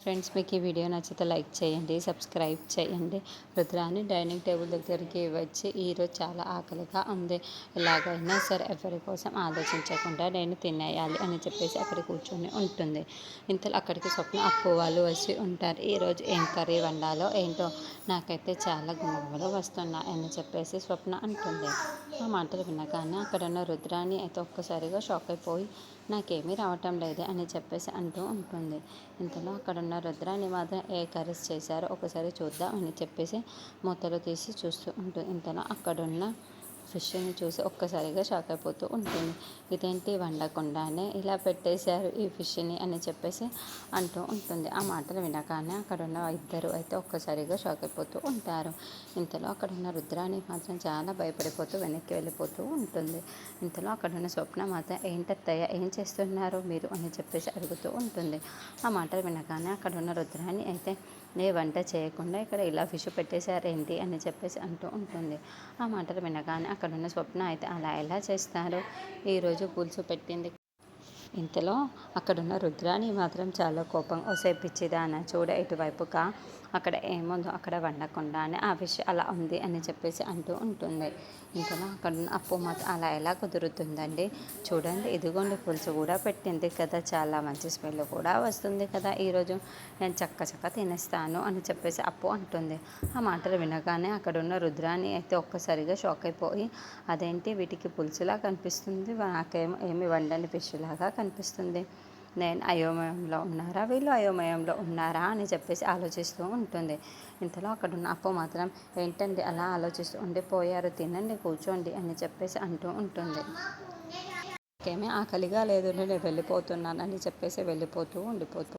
Friends, మీకు ఈ video నచ్చితే లైక్ చేయండి, సబ్స్క్రైబ్ చేయండి. రుద్రాని డైనింగ్ టేబుల్ దగ్గరికి వచ్చి ఈరోజు చాలా ఆకలిగా ఉంది, ఎలాగైనా సరే ఎవరి కోసం ఆలోచించకుండా నేను తినేయాలి అని చెప్పేసి అక్కడ కూర్చొని ఉంటుంది. ఇంతలో అక్కడికి స్వప్న అప్పు వాళ్ళు వచ్చి ఉంటారు. ఈరోజు ఏం కర్రీ వండాలో ఏంటో నాకైతే చాలా గుమగుమలు వస్తున్నాయి అని చెప్పేసి స్వప్న అంటుంది. ఆ మాటలు వినగానే అక్కడ ఉన్న రుద్రాని అయితే ఒక్కసారిగా షాక్ అయిపోయి నాకేమీ రావటం లేదు అని చెప్పేసి అంటూ ఉంటుంది. ఇంతలో అక్కడున్న రుద్రాని మాత్రం ఏ కర్రీస్ చేశారో ఒకసారి చూద్దాం అని చెప్పేసి మూతలు తీసి చూస్తూ ఉంటుంది. ఇంతలో అక్కడున్న ఫిష్ని చూసి ఒక్కసారిగా షాక్ అయిపోతూ ఉంటుంది. ఇదేంటి వండకుండానే ఇలా పెట్టేశారు ఈ ఫిష్ని అని చెప్పేసి అంటూ ఉంటుంది. ఆ మాటలు వినగానే అక్కడున్న ఇద్దరు అయితే ఒక్కసారిగా షాక్ అయిపోతూ ఉంటారు. ఇంతలో అక్కడున్న రుద్రాని మాత్రం చాలా భయపడిపోతూ వెనక్కి వెళ్ళిపోతూ ఉంటుంది. ఇంతలో అక్కడున్న స్వప్న మాత్రం ఏంటత్తయ్య ఏం చేస్తున్నారు మీరు అని చెప్పేసి అడుగుతూ ఉంటుంది. ఆ మాటలు వినగానే అక్కడున్న రుద్రాని అయితే ఏ వంట చేయకుండా ఇక్కడ ఇలా ఫిష్ పెట్టేశారేంటి అని చెప్పేసి అంటూ ఉంటుంది. ఆ మాటలు వినగానే అక్కడున్న స్వప్న అయితే అలా ఎలా చేస్తారు, ఈరోజు పులుసు పెట్టింది. ఇంతలో అక్కడున్న రుద్రాని మాత్రం చాలా కోపం, ఓసే పిచ్చిదానా చూడ ఇటువైపుగా, అక్కడ ఏముందో అక్కడ వండకుండానే ఆ విషయం అలా ఉంది అని చెప్పేసి అంటూ ఉంటుంది. ఇంతలో అక్కడున్న అప్పు మాత్రం అలా ఎలా కుదురుతుందండి, చూడండి ఇదిగోండి పులుసు కూడా పెట్టింది కదా, చాలా మంచి స్మెల్ కూడా వస్తుంది కదా, ఈరోజు నేను చక్క తినేస్తాను అని చెప్పేసి అప్పు అంటుంది. ఆ మాటలు వినగానే అక్కడున్న రుద్రాని అయితే ఒక్కసారిగా షాక్ అయిపోయి అదేంటి వీటికి పులుసులా కనిపిస్తుంది, నాకేమో ఏమి వండని ఫిష్లాగా కనిపిస్తుంది, నేను అయోమయంలో ఉన్నారా వీళ్ళు అయోమయంలో ఉన్నారా అని చెప్పేసి ఆలోచిస్తూ ఉంటుంది. ఇంతలో అక్కడున్న అప్పు మాత్రం ఏంటండి అలా ఆలోచిస్తూ ఉండిపోయారు, తినండి కూర్చోండి అని చెప్పేసి అంటూ ఉంటుంది. నాకేమీ ఆకలిగా లేదు, నేను వెళ్ళిపోతున్నాను అని చెప్పేసి వెళ్ళిపోతూ ఉండిపోతూ